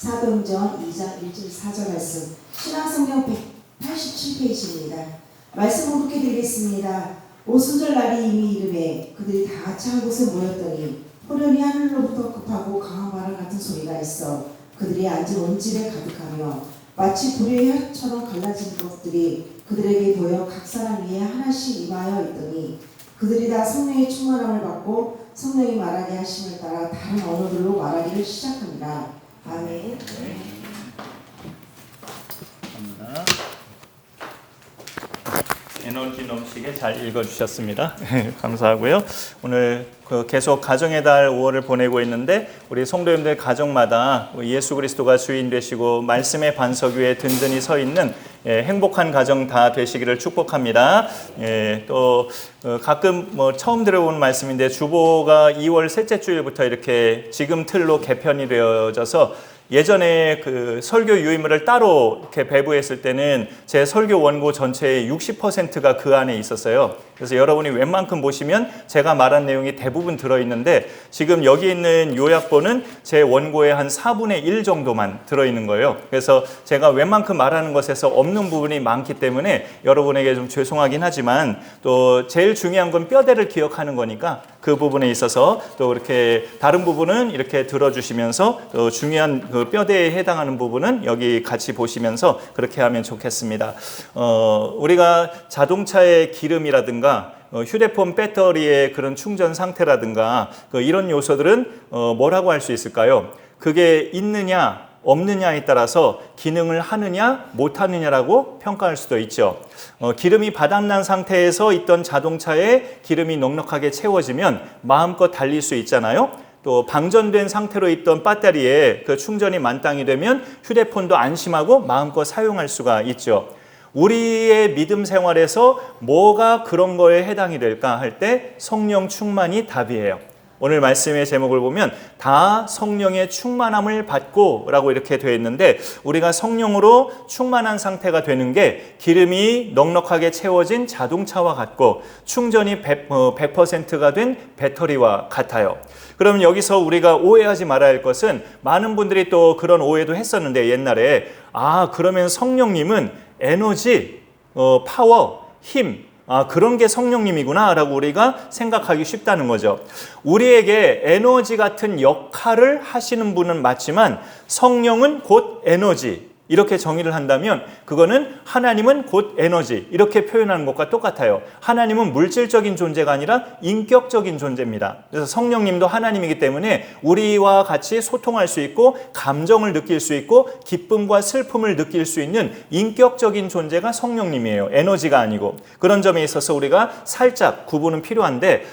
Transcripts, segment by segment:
사도행전 2장 1절 4절 말씀, 신약성경 187페이지입니다. 말씀 봉독해 드리겠습니다. 오순절 날이 이미 이르매 그들이 다 같이 한 곳에 모였더니 호련히 하늘로부터 급하고 강한 바람 같은 소리가 있어 그들이 앉은 원집에 가득하며 마치 불의 혈처럼 갈라진 것들이 그들에게 보여 각 사람 위에 하나씩 임하여 있더니 그들이 다 성령의 충만함을 받고 성령이 말하게 하심을 따라 다른 언어들로 말하기를 시작합니다. 아멘. 감사합니다. 에너지 넘치게 잘 읽어주셨습니다. 감사하고요. 오늘 계속 가정의 달 5월을 보내고 있는데 우리 성도님들 가정마다 예수 그리스도가 주인 되시고 말씀의 반석 위에 든든히 서 있는 행복한 가정 다 되시기를 축복합니다. 또 가끔 처음 들어본 말씀인데 주보가 2월 셋째 주일부터 이렇게 지금 틀로 개편이 되어져서 예전에 그 설교 유인물을 따로 이렇게 배부했을 때는 제 설교 원고 전체의 60%가 그 안에 있었어요. 그래서 여러분이 웬만큼 보시면 제가 말한 내용이 대부분 들어있는데 지금 여기 있는 요약본은 제 원고의 한 4분의 1 정도만 들어있는 거예요. 그래서 제가 웬만큼 말하는 것에서 없는 부분이 많기 때문에 여러분에게 좀 죄송하긴 하지만 또 제일 중요한 건 뼈대를 기억하는 거니까 그 부분에 있어서 또 이렇게 다른 부분은 이렇게 들어주시면서 또 중요한 그 뼈대에 해당하는 부분은 여기 같이 보시면서 그렇게 하면 좋겠습니다. 우리가 자동차의 기름이라든가 휴대폰 배터리의 그런 충전 상태라든가 이런 요소들은 뭐라고 할 수 있을까요? 그게 있느냐 없느냐에 따라서 기능을 하느냐 못하느냐라고 평가할 수도 있죠. 기름이 바닥난 상태에서 있던 자동차에 기름이 넉넉하게 채워지면 마음껏 달릴 수 있잖아요. 또 방전된 상태로 있던 배터리에 그 충전이 만땅이 되면 휴대폰도 안심하고 마음껏 사용할 수가 있죠. 우리의 믿음 생활에서 뭐가 그런 거에 해당이 될까 할 때 성령 충만이 답이에요. 오늘 말씀의 제목을 보면 다 성령의 충만함을 받고 라고 이렇게 되어 있는데 우리가 성령으로 충만한 상태가 되는 게 기름이 넉넉하게 채워진 자동차와 같고 충전이 100%가 된 배터리와 같아요. 그러면 여기서 우리가 오해하지 말아야 할 것은 많은 분들이 또 그런 오해도 했었는데 옛날에 그러면 성령님은 에너지, 파워, 힘 그런 게 성령님이구나 라고 우리가 생각하기 쉽다는 거죠. 우리에게 에너지 같은 역할을 하시는 분은 맞지만 성령은 곧 에너지 이렇게 정의를 한다면 그거는 하나님은 곧 에너지 이렇게 표현하는 것과 똑같아요. 하나님은 물질적인 존재가 아니라 인격적인 존재입니다. 그래서 성령님도 하나님이기 때문에 우리와 같이 소통할 수 있고 감정을 느낄 수 있고 기쁨과 슬픔을 느낄 수 있는 인격적인 존재가 성령님이에요. 에너지가 아니고. 그런 점에 있어서 우리가 살짝 구분은 필요한데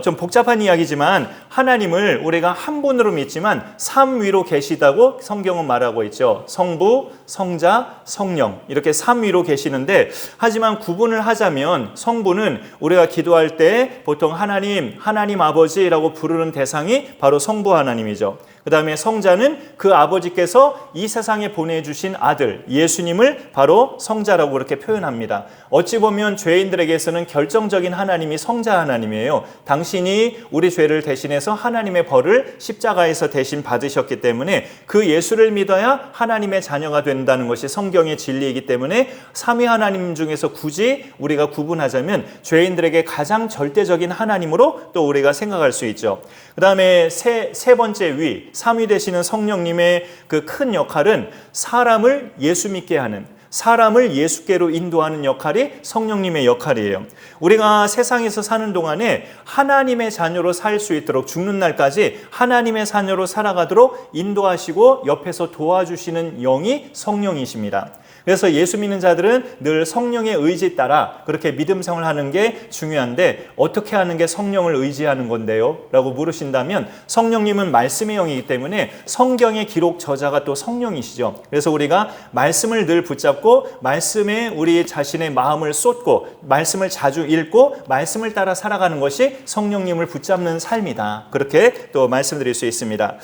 좀 복잡한 이야기지만 하나님을 우리가 한 분으로 믿지만 삼위로 계시다고 성경은 말하고 있죠. 성부, 성자, 성령 이렇게 삼위로 계시는데 하지만 구분을 하자면 성부는 우리가 기도할 때 보통 하나님 아버지라고 부르는 대상이 바로 성부 하나님이죠. 그 다음에 성자는 그 아버지께서 이 세상에 보내주신 아들 예수님을 바로 성자라고 그렇게 표현합니다. 어찌 보면 죄인들에게서는 결정적인 하나님이 성자 하나님이에요. 당신이 우리 죄를 대신해서 하나님의 벌을 십자가에서 대신 받으셨기 때문에 그 예수를 믿어야 하나님의 자녀가 된다는 것이 성경의 진리이기 때문에 삼위 하나님 중에서 굳이 우리가 구분하자면 죄인들에게 가장 절대적인 하나님으로 또 우리가 생각할 수 있죠. 그 다음에 세 번째 위 삼위 되시는 성령님의 그 큰 역할은 사람을 예수 믿게 하는 사람을 예수께로 인도하는 역할이 성령님의 역할이에요. 우리가 세상에서 사는 동안에 하나님의 자녀로 살 수 있도록 죽는 날까지 하나님의 자녀로 살아가도록 인도하시고 옆에서 도와주시는 영이 성령이십니다. 그래서 예수 믿는 자들은 늘 성령의 의지 따라 그렇게 믿음 생활을 하는 게 중요한데 어떻게 하는 게 성령을 의지하는 건데요? 라고 물으신다면 성령님은 말씀의 영이기 때문에 성경의 기록 저자가 또 성령이시죠. 그래서 우리가 말씀을 늘 붙잡고 말씀에 우리 자신의 마음을 쏟고 말씀을 자주 읽고 말씀을 따라 살아가는 것이 성령님을 붙잡는 삶이다. 그렇게 또 말씀드릴 수 있습니다.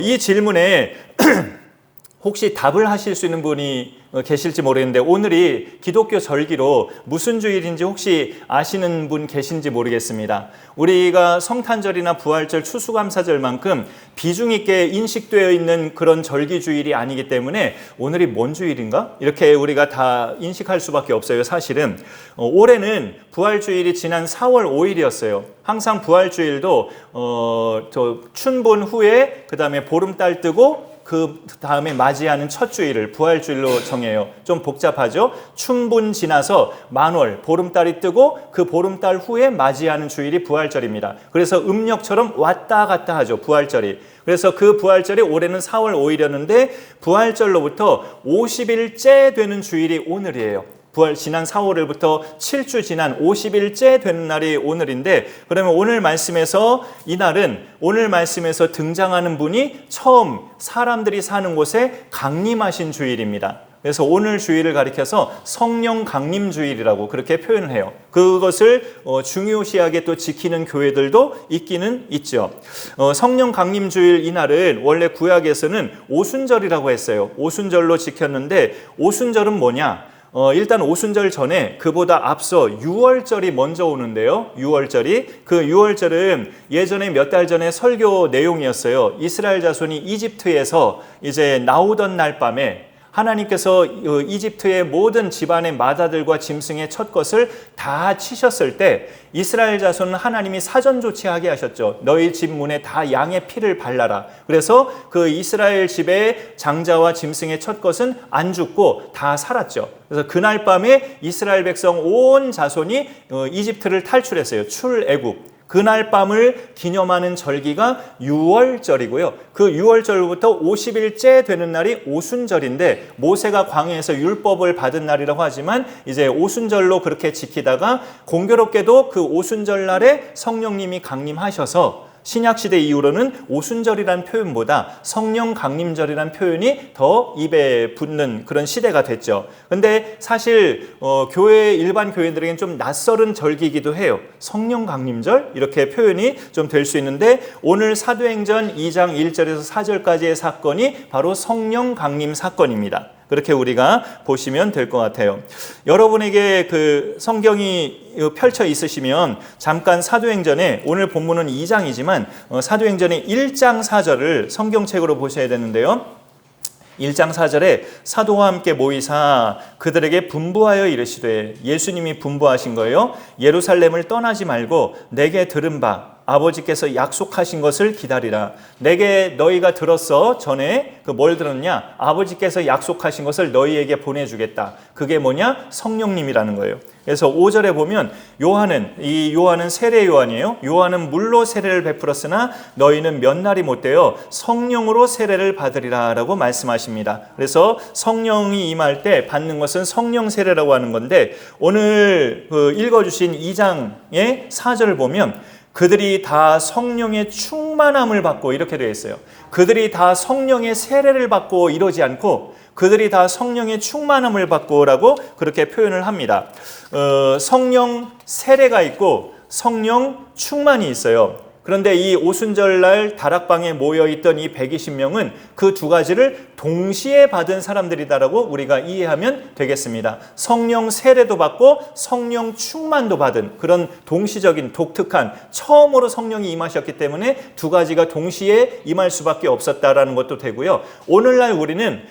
이 질문에 혹시 답을 하실 수 있는 분이 계실지 모르겠는데 오늘이 기독교 절기로 무슨 주일인지 혹시 아시는 분 계신지 모르겠습니다. 우리가 성탄절이나 부활절, 추수감사절만큼 비중 있게 인식되어 있는 그런 절기 주일이 아니기 때문에 오늘이 뭔 주일인가? 이렇게 우리가 다 인식할 수밖에 없어요. 사실은 올해는 부활주일이 지난 4월 5일이었어요. 항상 부활주일도 저 춘분 후에 그 다음에 보름달 뜨고 그 다음에 맞이하는 첫 주일을 부활주일로 정해요. 좀 복잡하죠? 춘분 지나서 만월, 보름달이 뜨고 그 보름달 후에 맞이하는 주일이 부활절입니다. 그래서 음력처럼 왔다 갔다 하죠, 부활절이. 그래서 그 부활절이 올해는 4월 5일이었는데 부활절로부터 50일째 되는 주일이 오늘이에요. 지난 4월부터 7주 지난 50일째 되는 날이 오늘인데, 그러면 오늘 말씀에서 이날은 오늘 말씀에서 등장하는 분이 처음 사람들이 사는 곳에 강림하신 주일입니다. 그래서 오늘 주일을 가리켜서 성령 강림 주일이라고 그렇게 표현을 해요. 그것을 중요시하게 또 지키는 교회들도 있기는 있죠. 성령 강림 주일 이날은 원래 구약에서는 오순절이라고 했어요. 오순절로 지켰는데 오순절은 뭐냐? 일단 오순절 전에 그보다 앞서 유월절이 먼저 오는데요. 유월절이, 그 유월절은 예전에 몇 달 전에 설교 내용이었어요. 이스라엘 자손이 이집트에서 이제 나오던 날 밤에 하나님께서 이집트의 모든 집안의 마다들과 짐승의 첫 것을 다 치셨을 때 이스라엘 자손은 하나님이 사전 조치하게 하셨죠. 너희 집 문에 다 양의 피를 발라라. 그래서 그 이스라엘 집의 장자와 짐승의 첫 것은 안 죽고 다 살았죠. 그래서 그날 밤에 이스라엘 백성 온 자손이 이집트를 탈출했어요. 출애굽. 그날 밤을 기념하는 절기가 유월절이고요. 그 유월절부터 50일째 되는 날이 오순절인데 모세가 광야에서 율법을 받은 날이라고 하지만 이제 오순절로 그렇게 지키다가 공교롭게도 그 오순절 날에 성령님이 강림하셔서 신약시대 이후로는 오순절이라는 표현보다 성령 강림절이라는 표현이 더 입에 붙는 그런 시대가 됐죠. 근데 사실 일반 교회들에게는 좀 낯설은 절기이기도 해요. 성령 강림절 이렇게 표현이 좀 될 수 있는데 오늘 사도행전 2장 1절에서 4절까지의 사건이 바로 성령 강림 사건입니다. 그렇게 우리가 보시면 될 것 같아요. 여러분에게 그 성경이 펼쳐 있으시면 잠깐 사도행전에, 오늘 본문은 2장이지만 사도행전의 1장 4절을 성경책으로 보셔야 되는데요. 1장 4절에 사도와 함께 모이사 그들에게 분부하여 이르시되, 예수님이 분부하신 거예요. 예루살렘을 떠나지 말고 내게 들은 바 아버지께서 약속하신 것을 기다리라. 내게 너희가 들었어. 전에 그 뭘 들었냐? 아버지께서 약속하신 것을 너희에게 보내주겠다. 그게 뭐냐? 성령님이라는 거예요. 그래서 5절에 보면 요한은 세례 요한이에요. 요한은 물로 세례를 베풀었으나 너희는 몇 날이 못되어 성령으로 세례를 받으리라 라고 말씀하십니다. 그래서 성령이 임할 때 받는 것은 성령 세례라고 하는 건데, 오늘 읽어주신 2장의 4절을 보면 그들이 다 성령의 충만함을 받고, 이렇게 되어 있어요. 그들이 다 성령의 세례를 받고 이러지 않고 그들이 다 성령의 충만함을 받고라고 그렇게 표현을 합니다. 성령 세례가 있고 성령 충만이 있어요. 그런데 이 오순절날 다락방에 모여있던 이 120명은 그 두 가지를 동시에 받은 사람들이다라고 우리가 이해하면 되겠습니다. 성령 세례도 받고 성령 충만도 받은 그런 동시적인 독특한, 처음으로 성령이 임하셨기 때문에 두 가지가 동시에 임할 수밖에 없었다라는 것도 되고요. 오늘날 우리는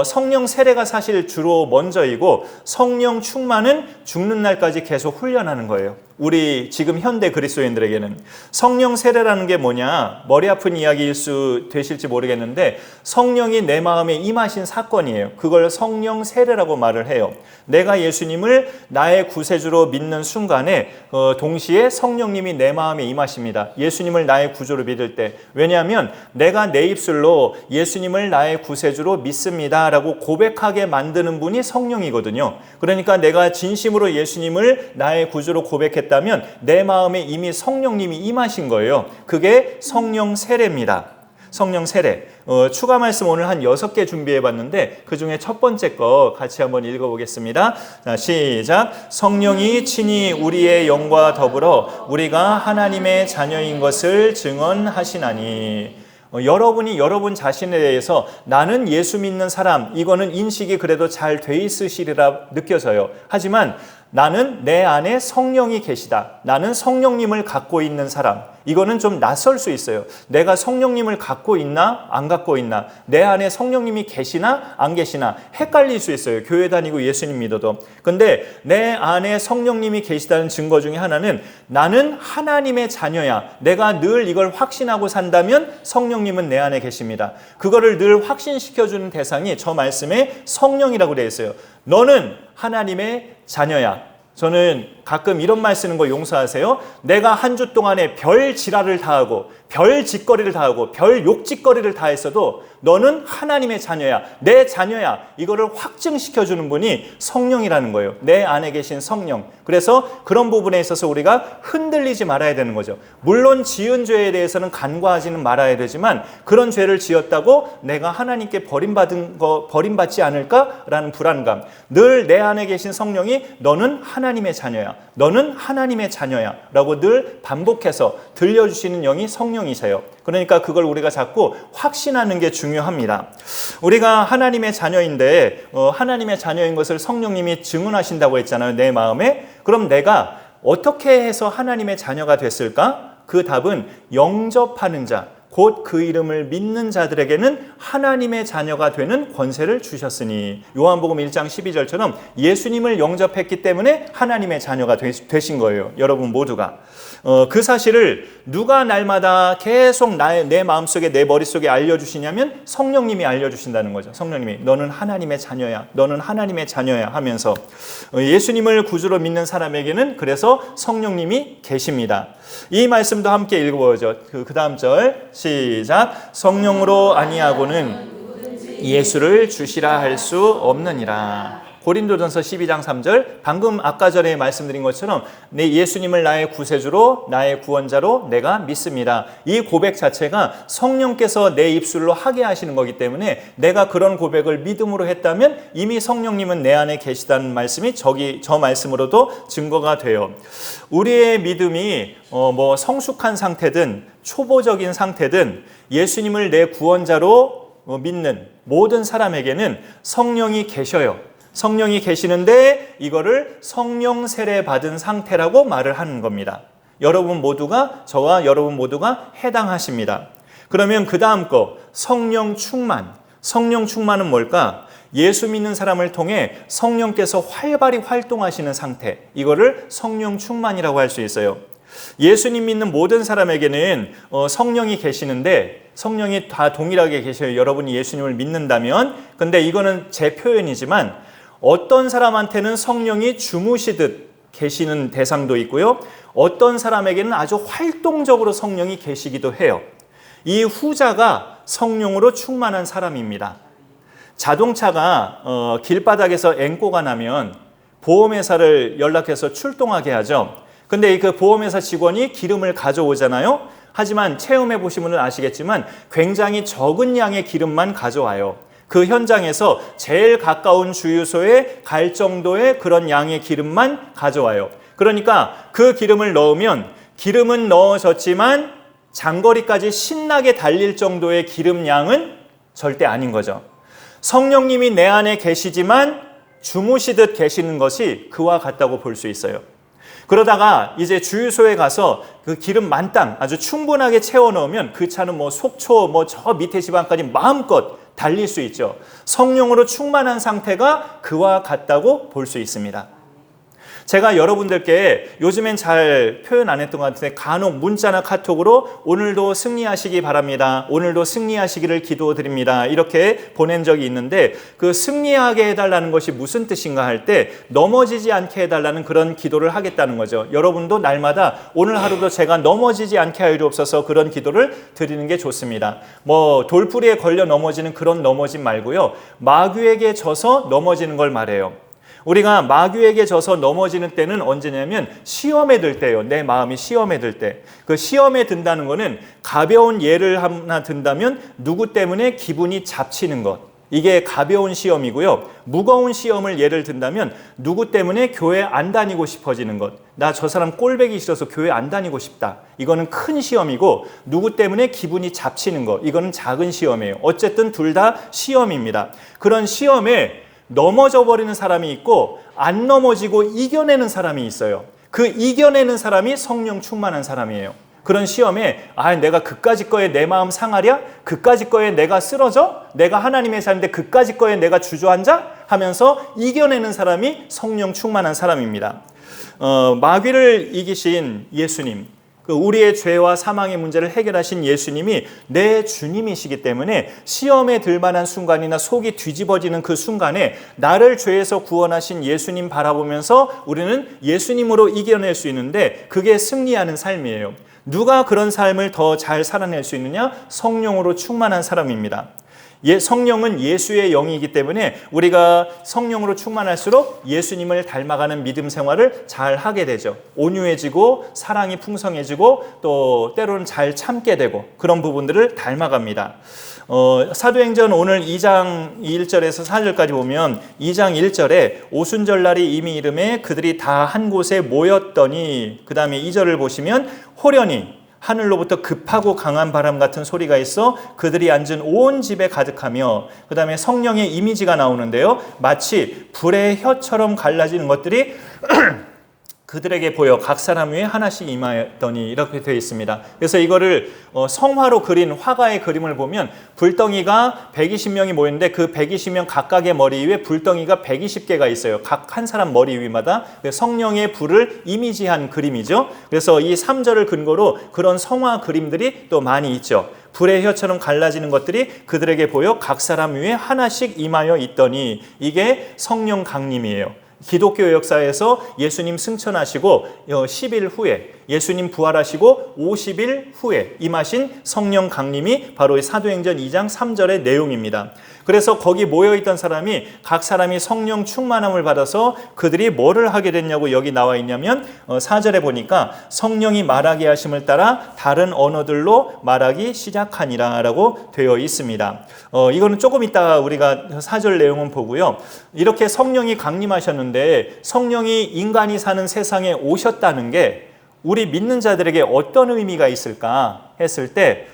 성령 세례가 사실 주로 먼저이고 성령 충만은 죽는 날까지 계속 훈련하는 거예요. 우리 지금 현대 그리스도인들에게는 성령 세례라는 게 뭐냐, 머리 아픈 이야기일 수 되실지 모르겠는데 성령이 내 마음에 임하신 사건이에요. 그걸 성령 세례라고 말을 해요. 내가 예수님을 나의 구세주로 믿는 순간에 동시에 성령님이 내 마음에 임하십니다. 예수님을 나의 구주로 믿을 때. 왜냐하면 내가 내 입술로 예수님을 나의 구세주로 믿습니다 라고 고백하게 만드는 분이 성령이거든요. 그러니까 내가 진심으로 예수님을 나의 구주로 고백했다면 내 마음에 이미 성령님이 임하신 거예요. 그게 성령 세례입니다. 성령 세례. 추가 말씀 오늘 한 6개 준비해 봤는데 그 중에 첫 번째 거 같이 한번 읽어보겠습니다. 자, 시작. 성령이 친히 우리의 영과 더불어 우리가 하나님의 자녀인 것을 증언하시나니. 여러분이 여러분 자신에 대해서 나는 예수 믿는 사람, 이거는 인식이 그래도 잘 돼 있으시리라 느껴져요. 하지만 나는 내 안에 성령이 계시다. 나는 성령님을 갖고 있는 사람. 이거는 좀 낯설 수 있어요. 내가 성령님을 갖고 있나 안 갖고 있나, 내 안에 성령님이 계시나 안 계시나 헷갈릴 수 있어요. 교회 다니고 예수님 믿어도. 근데 내 안에 성령님이 계시다는 증거 중에 하나는 나는 하나님의 자녀야. 내가 늘 이걸 확신하고 산다면 성령님은 내 안에 계십니다. 그거를 늘 확신시켜주는 대상이 저 말씀에 성령이라고 되어 있어요. 너는 하나님의 자녀야. 저는 가끔 이런 말 쓰는 거 용서하세요. 내가 한 주 동안에 별 지랄을 다 하고 별 짓거리를 다 하고 별 욕짓거리를 다 했어도 너는 하나님의 자녀야. 내 자녀야. 이거를 확증시켜주는 분이 성령이라는 거예요. 내 안에 계신 성령. 그래서 그런 부분에 있어서 우리가 흔들리지 말아야 되는 거죠. 물론 지은 죄에 대해서는 간과하지는 말아야 되지만 그런 죄를 지었다고 내가 하나님께 버림받지 않을까라는 불안감. 늘 내 안에 계신 성령이 너는 하나님의 자녀야. 너는 하나님의 자녀야 라고 늘 반복해서 들려주시는 영이 성령이세요. 그러니까 그걸 우리가 자꾸 확신하는 게 중요합니다. 우리가 하나님의 자녀인데 하나님의 자녀인 것을 성령님이 증언하신다고 했잖아요. 내 마음에. 그럼 내가 어떻게 해서 하나님의 자녀가 됐을까? 그 답은 영접하는 자, 곧 그 이름을 믿는 자들에게는 하나님의 자녀가 되는 권세를 주셨으니, 요한복음 1장 12절처럼 예수님을 영접했기 때문에 하나님의 자녀가 되신 거예요. 여러분 모두가. 그 사실을 누가 날마다 계속 내 마음속에 내 머릿속에 알려주시냐면 성령님이 알려주신다는 거죠. 성령님이 너는 하나님의 자녀야. 너는 하나님의 자녀야 하면서 예수님을 구주로 믿는 사람에게는 그래서 성령님이 계십니다. 이 말씀도 함께 읽어보죠. 그 다음 절 시작. 성령으로 아니하고는 예수를 주시라 할 수 없느니라. 고린도전서 12장 3절, 방금 아까 전에 말씀드린 것처럼 내 예수님을 나의 구세주로 나의 구원자로 내가 믿습니다. 이 고백 자체가 성령께서 내 입술로 하게 하시는 거기 때문에 내가 그런 고백을 믿음으로 했다면 이미 성령님은 내 안에 계시다는 말씀이 저 말씀으로도 증거가 돼요. 우리의 믿음이 성숙한 상태든 초보적인 상태든 예수님을 내 구원자로 믿는 모든 사람에게는 성령이 계셔요. 성령이 계시는데 이거를 성령 세례 받은 상태라고 말을 하는 겁니다. 여러분 모두가, 저와 여러분 모두가 해당하십니다. 그러면 그 다음 거 성령 충만. 성령 충만은 뭘까? 예수 믿는 사람을 통해 성령께서 활발히 활동하시는 상태, 이거를 성령 충만이라고 할 수 있어요. 예수님 믿는 모든 사람에게는 성령이 계시는데 성령이 다 동일하게 계셔요. 여러분이 예수님을 믿는다면. 근데 이거는 제 표현이지만 어떤 사람한테는 성령이 주무시듯 계시는 대상도 있고요. 어떤 사람에게는 아주 활동적으로 성령이 계시기도 해요. 이 후자가 성령으로 충만한 사람입니다. 자동차가 길바닥에서 앵꼬가 나면 보험회사를 연락해서 출동하게 하죠. 근데 그 보험회사 직원이 기름을 가져오잖아요. 하지만 체험해 보신 분은 아시겠지만 굉장히 적은 양의 기름만 가져와요. 그 현장에서 제일 가까운 주유소에 갈 정도의 그런 양의 기름만 가져와요. 그러니까 그 기름을 넣으면 기름은 넣어졌지만 장거리까지 신나게 달릴 정도의 기름 양은 절대 아닌 거죠. 성령님이 내 안에 계시지만 주무시듯 계시는 것이 그와 같다고 볼 수 있어요. 그러다가 이제 주유소에 가서 그 기름 만땅 아주 충분하게 채워 넣으면 그 차는 속초 저 밑에 지방까지 마음껏 달릴 수 있죠. 성령으로 충만한 상태가 그와 같다고 볼 수 있습니다. 제가 여러분들께 요즘엔 잘 표현 안 했던 것 같은데 간혹 문자나 카톡으로 오늘도 승리하시기 바랍니다. 오늘도 승리하시기를 기도드립니다. 이렇게 보낸 적이 있는데 그 승리하게 해달라는 것이 무슨 뜻인가 할 때 넘어지지 않게 해달라는 그런 기도를 하겠다는 거죠. 여러분도 날마다 오늘 하루도 제가 넘어지지 않게 하리옵소서 그런 기도를 드리는 게 좋습니다. 돌뿌리에 걸려 넘어지는 그런 넘어짐 말고요. 마귀에게 져서 넘어지는 걸 말해요. 우리가 마귀에게 져서 넘어지는 때는 언제냐면 시험에 들 때예요. 내 마음이 시험에 들 때. 그 시험에 든다는 거는 가벼운 예를 하나 든다면 누구 때문에 기분이 잡치는 것. 이게 가벼운 시험이고요. 무거운 시험을 예를 든다면 누구 때문에 교회 안 다니고 싶어지는 것. 나 저 사람 꼴보기 싫어서 교회 안 다니고 싶다. 이거는 큰 시험이고 누구 때문에 기분이 잡치는 것. 이거는 작은 시험이에요. 어쨌든 둘 다 시험입니다. 그런 시험에 넘어져 버리는 사람이 있고 안 넘어지고 이겨내는 사람이 있어요. 그 이겨내는 사람이 성령 충만한 사람이에요. 그런 시험에 내가 그까짓 거에 내 마음 상하랴? 그까짓 거에 내가 쓰러져? 내가 하나님의 자인데 그까짓 거에 내가 주저앉아? 하면서 이겨내는 사람이 성령 충만한 사람입니다. 마귀를 이기신 예수님, 우리의 죄와 사망의 문제를 해결하신 예수님이 내 주님이시기 때문에 시험에 들만한 순간이나 속이 뒤집어지는 그 순간에 나를 죄에서 구원하신 예수님 바라보면서 우리는 예수님으로 이겨낼 수 있는데 그게 승리하는 삶이에요. 누가 그런 삶을 더 잘 살아낼 수 있느냐? 성령으로 충만한 사람입니다. 성령은 예수의 영이기 때문에 우리가 성령으로 충만할수록 예수님을 닮아가는 믿음 생활을 잘 하게 되죠. 온유해지고 사랑이 풍성해지고 또 때로는 잘 참게 되고 그런 부분들을 닮아갑니다. 사도행전 오늘 2장 1절에서 4절까지 보면 2장 1절에 오순절날이 이미 이름에 그들이 다 한 곳에 모였더니 그 다음에 2절을 보시면 호련히 하늘로부터 급하고 강한 바람 같은 소리가 있어 그들이 앉은 온 집에 가득하며 그 다음에 성령의 이미지가 나오는데요. 마치 불의 혀처럼 갈라지는 것들이 그들에게 보여 각 사람 위에 하나씩 임하였더니 이렇게 되어 있습니다. 그래서 이거를 성화로 그린 화가의 그림을 보면 불덩이가 120명이 모였는데 그 120명 각각의 머리 위에 불덩이가 120개가 있어요. 각 한 사람 머리 위마다 성령의 불을 이미지한 그림이죠. 그래서 이 3절을 근거로 그런 성화 그림들이 또 많이 있죠. 불의 혀처럼 갈라지는 것들이 그들에게 보여 각 사람 위에 하나씩 임하여 있더니 이게 성령 강림이에요. 기독교 역사에서 예수님 승천하시고 10일 후에 예수님 부활하시고 50일 후에 임하신 성령 강림이 바로 사도행전 2장 3절의 내용입니다. 그래서 거기 모여있던 사람이 각 사람이 성령 충만함을 받아서 그들이 뭐를 하게 됐냐고 여기 나와 있냐면 4절에 보니까 성령이 말하게 하심을 따라 다른 언어들로 말하기 시작하니라 라고 되어 있습니다. 이거는 조금 이따 우리가 4절 내용은 보고요. 이렇게 성령이 강림하셨는데 성령이 인간이 사는 세상에 오셨다는 게 우리 믿는 자들에게 어떤 의미가 있을까 했을 때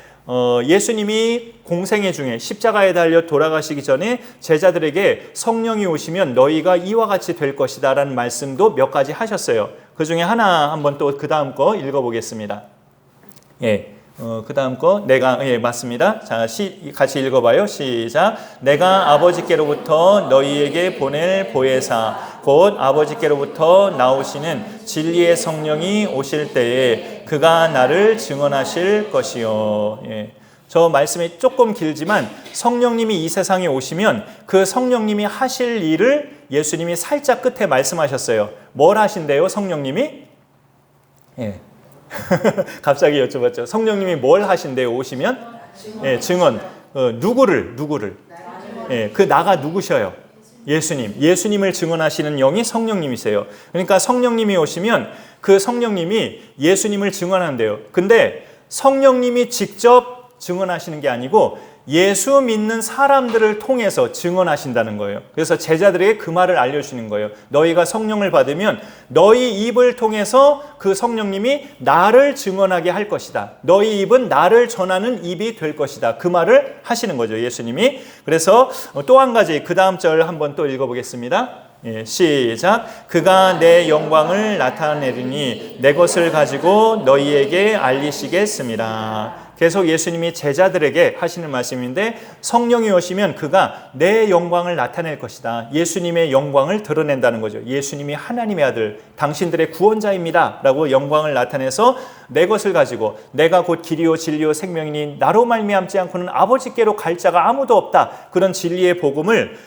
예수님이 공생애 중에 십자가에 달려 돌아가시기 전에 제자들에게 성령이 오시면 너희가 이와 같이 될 것이다 라는 말씀도 몇 가지 하셨어요. 그 중에 하나 한번 또 그 다음 거 읽어보겠습니다. 그 다음 거 맞습니다. 자, 같이 읽어봐요. 시작. 내가 아버지께로부터 너희에게 보낼 보혜사 곧 아버지께로부터 나오시는 진리의 성령이 오실 때에 그가 나를 증언하실 것이요. 저 말씀이 조금 길지만 성령님이 이 세상에 오시면 그 성령님이 하실 일을 예수님이 살짝 끝에 말씀하셨어요. 뭘 하신대요, 성령님이? 갑자기 여쭤봤죠. 성령님이 뭘 하신대요, 오시면? 증언. 누구를? 그 나가 누구셔요? 예수님을 증언하시는 영이 성령님이세요. 그러니까 성령님이 오시면 그 성령님이 예수님을 증언한대요. 근데 성령님이 직접 증언하시는 게 아니고 예수 믿는 사람들을 통해서 증언하신다는 거예요. 그래서 제자들에게 그 말을 알려주시는 거예요. 너희가 성령을 받으면 너희 입을 통해서 그 성령님이 나를 증언하게 할 것이다. 너희 입은 나를 전하는 입이 될 것이다. 그 말을 하시는 거죠, 예수님이. 그래서 또 한 가지 그 다음 절 한번 또 읽어보겠습니다. 시작. 그가 내 영광을 나타내리니 내 것을 가지고 너희에게 알리시겠습니다. 계속 예수님이 제자들에게 하시는 말씀인데 성령이 오시면 그가 내 영광을 나타낼 것이다. 예수님의 영광을 드러낸다는 거죠. 예수님이 하나님의 아들, 당신들의 구원자입니다 라고 영광을 나타내서 내 것을 가지고 내가 곧 길이요 진리요 생명이니 나로 말미암지 않고는 아버지께로 갈 자가 아무도 없다. 그런 진리의 복음을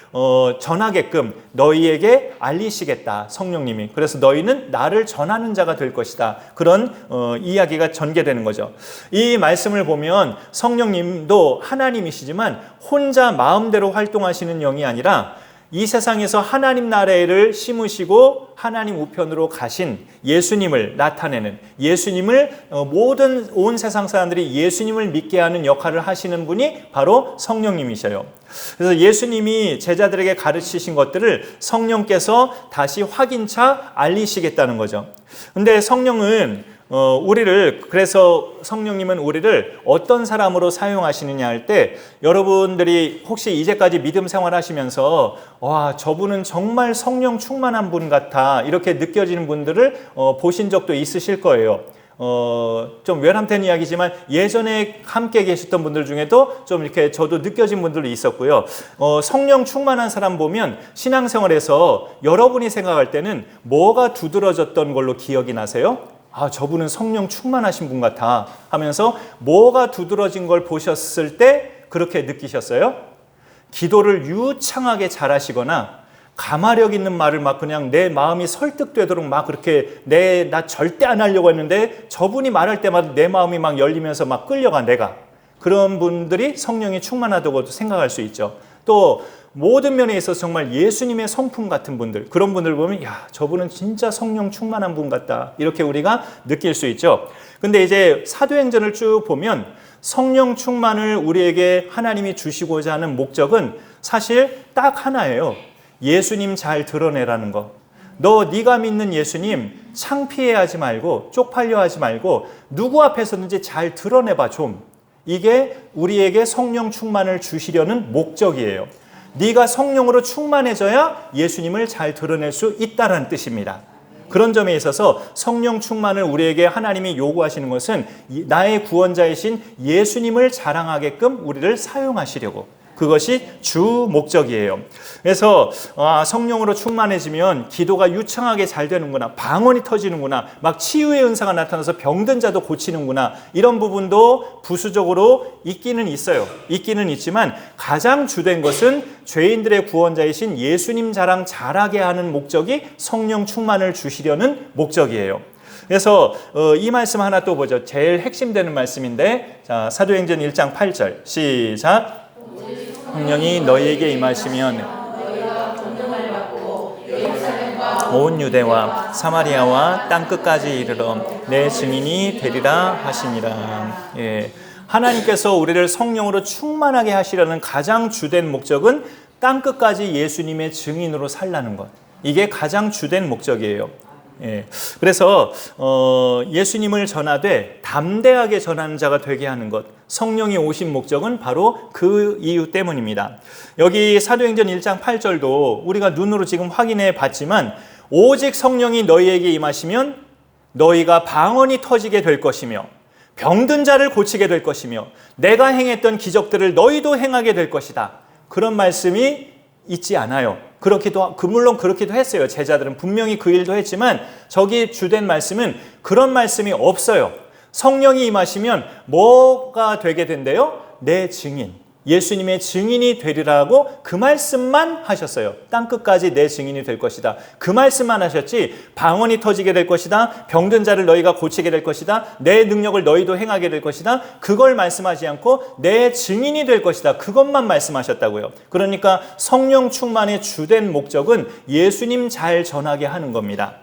전하게끔 너희에게 알리시겠다, 성령님이. 그래서 너희는 나를 전하는 자가 될 것이다. 그런 이야기가 전개되는 거죠. 이 말씀을 보면 성령님도 하나님이시지만 혼자 마음대로 활동하시는 영이 아니라 이 세상에서 하나님 나라를 심으시고 하나님 우편으로 가신 예수님을 나타내는, 예수님을 모든 온 세상 사람들이 예수님을 믿게 하는 역할을 하시는 분이 바로 성령님이셔요. 그래서 예수님이 제자들에게 가르치신 것들을 성령께서 다시 확인차 알리시겠다는 거죠. 근데 그래서 성령님은 우리를 어떤 사람으로 사용하시느냐 할 때, 여러분들이 혹시 이제까지 믿음 생활하시면서 와, 저분은 정말 성령 충만한 분 같아, 이렇게 느껴지는 분들을 보신 적도 있으실 거예요. 좀 외람된 이야기지만 예전에 함께 계셨던 분들 중에도 좀 이렇게 저도 느껴진 분들도 있었고요. 성령 충만한 사람 보면 신앙생활에서 여러분이 생각할 때는 뭐가 두드러졌던 걸로 기억이 나세요? 아, 저분은 성령 충만하신 분 같아 하면서 뭐가 두드러진 걸 보셨을 때 그렇게 느끼셨어요? 기도를 유창하게 잘하시거나 가마력 있는 말을 막 그냥 내 마음이 설득되도록 막 그렇게 나 절대 안 하려고 했는데 저분이 말할 때마다 내 마음이 막 열리면서 막 끌려가, 내가. 그런 분들이 성령이 충만하다고 생각할 수 있죠. 또 모든 면에 있어서 정말 예수님의 성품 같은 분들, 그런 분들 보면 야, 저분은 진짜 성령 충만한 분 같다, 이렇게 우리가 느낄 수 있죠. 근데 이제 사도행전을 쭉 보면 성령 충만을 우리에게 하나님이 주시고자 하는 목적은 사실 딱 하나예요. 예수님 잘 드러내라는 거. 네가 믿는 예수님 창피해하지 말고 쪽팔려하지 말고 누구 앞에서든지 잘 드러내봐 좀. 이게 우리에게 성령 충만을 주시려는 목적이에요. 네가 성령으로 충만해져야 예수님을 잘 드러낼 수 있다는 뜻입니다. 그런 점에 있어서 성령 충만을 우리에게 하나님이 요구하시는 것은 나의 구원자이신 예수님을 자랑하게끔 우리를 사용하시려고, 그것이 주 목적이에요. 그래서 성령으로 충만해지면 기도가 유창하게 잘 되는구나, 방언이 터지는구나, 막 치유의 은사가 나타나서 병든 자도 고치는구나, 이런 부분도 부수적으로 있기는 있어요. 있기는 있지만 가장 주된 것은 죄인들의 구원자이신 예수님 자랑 잘하게 하는 목적이 성령 충만을 주시려는 목적이에요. 그래서 이 말씀 하나 또 보죠. 제일 핵심되는 말씀인데, 자, 사도행전 1장 8절 시작. 성령이 너희에게 임하시면 온 유대와 사마리아와 땅끝까지 이르러 내 증인이 되리라 하시니라. 예. 하나님께서 우리를 성령으로 충만하게 하시려는 가장 주된 목적은 땅끝까지 예수님의 증인으로 살라는 것. 이게 가장 주된 목적이에요. 예. 그래서 예수님을 전하되 담대하게 전하는 자가 되게 하는 것, 성령이 오신 목적은 바로 그 이유 때문입니다. 여기 사도행전 1장 8절도 우리가 눈으로 지금 확인해 봤지만, 오직 성령이 너희에게 임하시면 너희가 방언이 터지게 될 것이며 병든 자를 고치게 될 것이며 내가 행했던 기적들을 너희도 행하게 될 것이다. 그런 말씀이 있지 않아요. 물론 그렇기도 했어요. 제자들은 분명히 그 일도 했지만 저기 주된 말씀은 그런 말씀이 없어요. 성령이 임하시면 뭐가 되게 된대요? 내 증인, 예수님의 증인이 되리라고 그 말씀만 하셨어요. 땅끝까지 내 증인이 될 것이다. 그 말씀만 하셨지 방언이 터지게 될 것이다, 병든 자를 너희가 고치게 될 것이다, 내 능력을 너희도 행하게 될 것이다, 그걸 말씀하지 않고 내 증인이 될 것이다, 그것만 말씀하셨다고요. 그러니까 성령 충만의 주된 목적은 예수님 잘 전하게 하는 겁니다.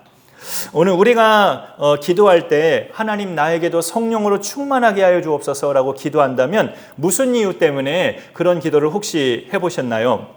오늘 우리가 기도할 때 하나님 나에게도 성령으로 충만하게 하여 주옵소서라고 기도한다면 무슨 이유 때문에 그런 기도를 혹시 해보셨나요?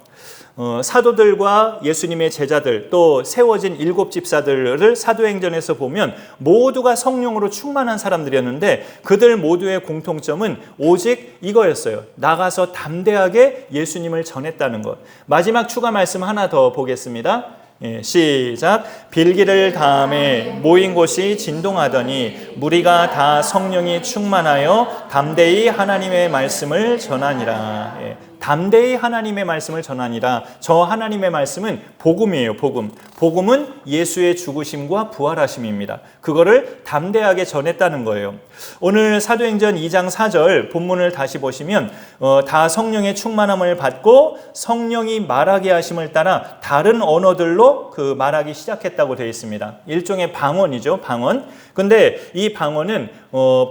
사도들과 예수님의 제자들, 또 세워진 7 집사들을 사도행전에서 보면 모두가 성령으로 충만한 사람들이었는데 그들 모두의 공통점은 오직 이거였어요. 나가서 담대하게 예수님을 전했다는 것. 마지막 추가 말씀 하나 더 보겠습니다. 시작. 빌기를 다음에 모인 곳이 진동하더니 무리가 다 성령이 충만하여 담대히 하나님의 말씀을 전하니라. 담대히 하나님의 말씀을 전하니라. 저 하나님의 말씀은 복음이에요. 복음은 예수의 죽으심과 부활하심입니다. 그거를 담대하게 전했다는 거예요. 오늘 사도행전 2장 4절 본문을 다시 보시면 다 성령의 충만함을 받고 성령이 말하게 하심을 따라 다른 언어들로 그 말하기 시작했다고 되어 있습니다. 일종의 방언이죠. 방언. 근데 이 방언은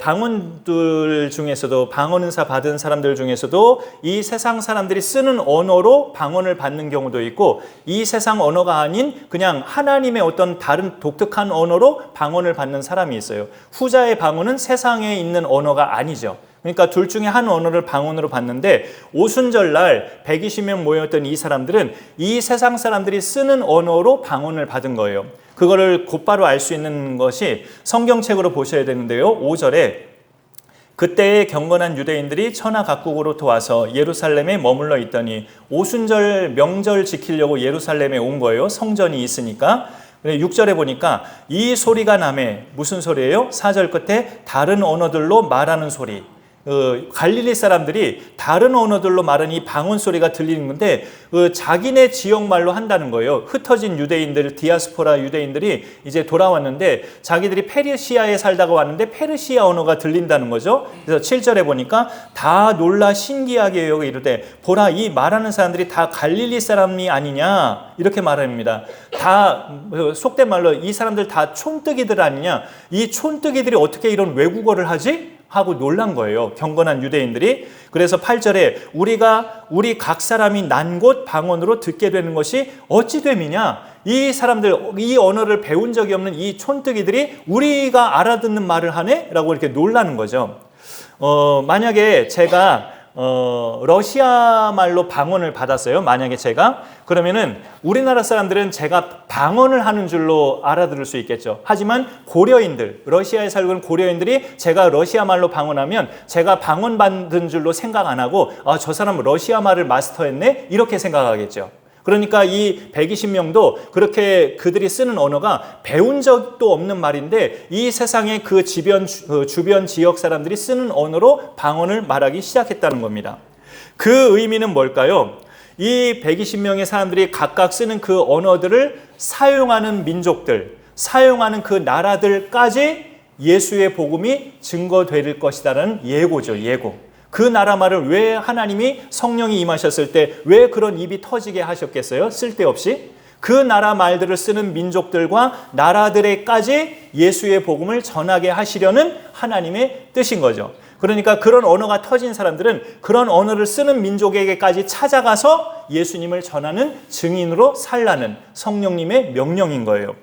방언들 중에서도, 방언 은사 받은 사람들 중에서도 이 세상 사람들이 쓰는 언어로 방언을 받는 경우도 있고, 이 세상 언어가 아닌 그냥 하나님의 어떤 다른 독특한 언어로 방언을 받는 사람이 있어요. 후자의 방언은 세상에 있는 언어가 아니죠. 그러니까 둘 중에 한 언어를 방언으로 받는데, 오순절날 120명 모였던 이 사람들은 이 세상 사람들이 쓰는 언어로 방언을 받은 거예요. 그거를 곧바로 알 수 있는 것이 성경책으로 보셔야 되는데요. 5절에 그때의 경건한 유대인들이 천하 각국으로부터 와서 예루살렘에 머물러 있더니, 오순절 명절 지키려고 예루살렘에 온 거예요. 성전이 있으니까. 6절에 보니까 이 소리가 나매, 무슨 소리예요? 4절 끝에 다른 언어들로 말하는 소리. 갈릴리 사람들이 다른 언어들로 말하는 이 방언 소리가 들리는 건데, 자기네 지역 말로 한다는 거예요. 흩어진 유대인들, 디아스포라 유대인들이 이제 돌아왔는데, 자기들이 페르시아에 살다가 왔는데 페르시아 언어가 들린다는 거죠. 그래서 7절에 보니까 다 놀라 신기하게 여겨 이르되, 보라, 이 말하는 사람들이 다 갈릴리 사람이 아니냐, 이렇게 말합니다. 다 속된 말로 이 사람들 다 촌뜨기들 아니냐, 이 촌뜨기들이 어떻게 이런 외국어를 하지? 하고 놀란 거예요. 경건한 유대인들이. 그래서 8절에 우리 각 사람이 난 곳 방언으로 듣게 되는 것이 어찌 됨이냐. 이 사람들, 이 언어를 배운 적이 없는 이 촌뜨기들이 우리가 알아듣는 말을 하네? 라고 이렇게 놀라는 거죠. 만약에 제가 러시아 말로 방언을 받았어요. 만약에 제가, 그러면은 우리나라 사람들은 제가 방언을 하는 줄로 알아들을 수 있겠죠. 하지만 고려인들, 러시아에 살고 있는 고려인들이 제가 러시아 말로 방언하면 제가 방언 받은 줄로 생각 안 하고, 저 사람은 러시아 말을 마스터했네, 이렇게 생각하겠죠. 그러니까 이 120명도 그렇게 그들이 쓰는 언어가 배운 적도 없는 말인데, 이 세상의 그 주변 지역 사람들이 쓰는 언어로 방언을 말하기 시작했다는 겁니다. 그 의미는 뭘까요? 이 120명의 사람들이 각각 쓰는 그 언어들을 사용하는 민족들, 사용하는 그 나라들까지 예수의 복음이 증거될 것이다라는 예고죠. 예고. 그 나라 말을 왜 하나님이 성령이 임하셨을 때 왜 그런 입이 터지게 하셨겠어요? 쓸데없이. 그 나라 말들을 쓰는 민족들과 나라들에까지 예수의 복음을 전하게 하시려는 하나님의 뜻인 거죠. 그러니까 그런 언어가 터진 사람들은 그런 언어를 쓰는 민족에게까지 찾아가서 예수님을 전하는 증인으로 살라는 성령님의 명령인 거예요.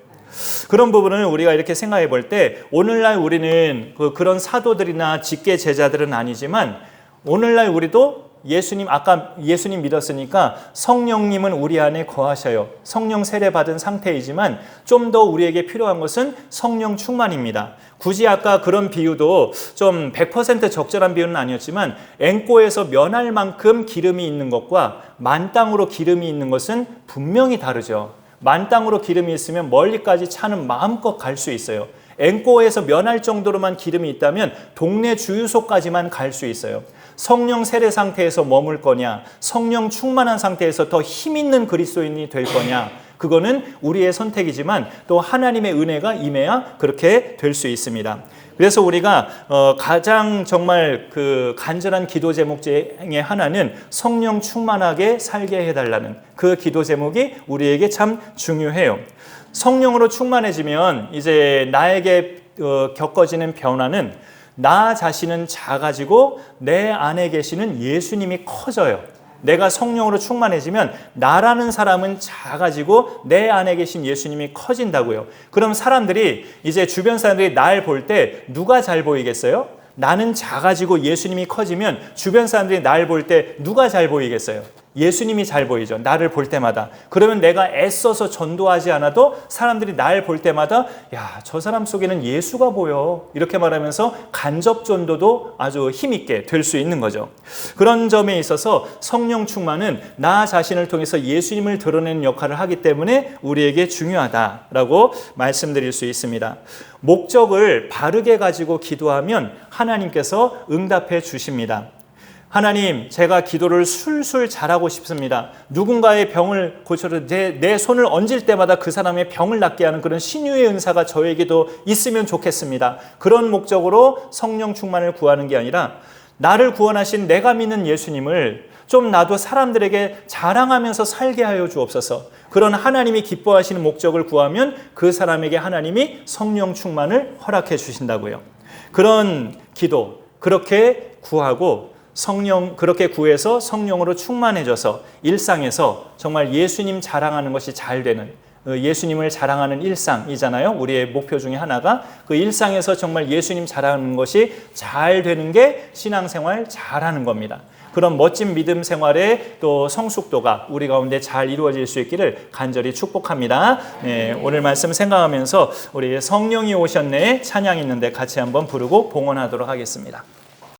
그런 부분을 우리가 이렇게 생각해 볼 때, 오늘날 우리는 그런 사도들이나 직계 제자들은 아니지만, 오늘날 우리도 아까 예수님 믿었으니까 성령님은 우리 안에 거하셔요. 성령 세례 받은 상태이지만 좀 더 우리에게 필요한 것은 성령 충만입니다. 굳이 아까 그런 비유도 좀 100% 적절한 비유는 아니었지만, 앵꼬에서 면할 만큼 기름이 있는 것과 만땅으로 기름이 있는 것은 분명히 다르죠. 만땅으로 기름이 있으면 멀리까지 차는 마음껏 갈 수 있어요. 앵꼬에서 면할 정도로만 기름이 있다면 동네 주유소까지만 갈 수 있어요. 성령 세례 상태에서 머물 거냐, 성령 충만한 상태에서 더 힘 있는 그리스도인이 될 거냐, 그거는 우리의 선택이지만 또 하나님의 은혜가 임해야 그렇게 될 수 있습니다. 그래서 우리가 가장 정말 그 간절한 기도 제목 중에 하나는 성령 충만하게 살게 해달라는 그 기도 제목이 우리에게 참 중요해요. 성령으로 충만해지면 이제 나에게 겪어지는 변화는, 나 자신은 작아지고 내 안에 계시는 예수님이 커져요. 내가 성령으로 충만해지면 나라는 사람은 작아지고 내 안에 계신 예수님이 커진다고요. 그럼 사람들이, 이제 주변 사람들이 날 볼 때 누가 잘 보이겠어요? 나는 작아지고 예수님이 커지면 주변 사람들이 날 볼 때 누가 잘 보이겠어요? 예수님이 잘 보이죠. 나를 볼 때마다. 그러면 내가 애써서 전도하지 않아도 사람들이 날 볼 때마다, 야, 저 사람 속에는 예수가 보여, 이렇게 말하면서 간접 전도도 아주 힘있게 될 수 있는 거죠. 그런 점에 있어서 성령 충만은 나 자신을 통해서 예수님을 드러내는 역할을 하기 때문에 우리에게 중요하다라고 말씀드릴 수 있습니다. 목적을 바르게 가지고 기도하면 하나님께서 응답해 주십니다. 하나님, 제가 기도를 술술 잘하고 싶습니다. 누군가의 병을 고쳐서 내 손을 얹을 때마다 그 사람의 병을 낫게 하는 그런 신유의 은사가 저에게도 있으면 좋겠습니다. 그런 목적으로 성령 충만을 구하는 게 아니라, 나를 구원하신 내가 믿는 예수님을 좀 나도 사람들에게 자랑하면서 살게 하여 주옵소서. 그런 하나님이 기뻐하시는 목적을 구하면 그 사람에게 하나님이 성령 충만을 허락해 주신다고요. 그런 기도, 그렇게 구하고 성령 그렇게 구해서 성령으로 충만해져서 일상에서 정말 예수님 자랑하는 것이 잘 되는 예수님을 자랑하는 일상이잖아요. 우리의 목표 중에 하나가 그 일상에서 정말 예수님 자랑하는 것이 잘 되는 게 신앙생활 잘하는 겁니다. 그런 멋진 믿음 생활의 또 성숙도가 우리 가운데 잘 이루어질 수 있기를 간절히 축복합니다. 네, 오늘 말씀 생각하면서 우리 성령이 오셨네 찬양 있는데 같이 한번 부르고 봉헌하도록 하겠습니다.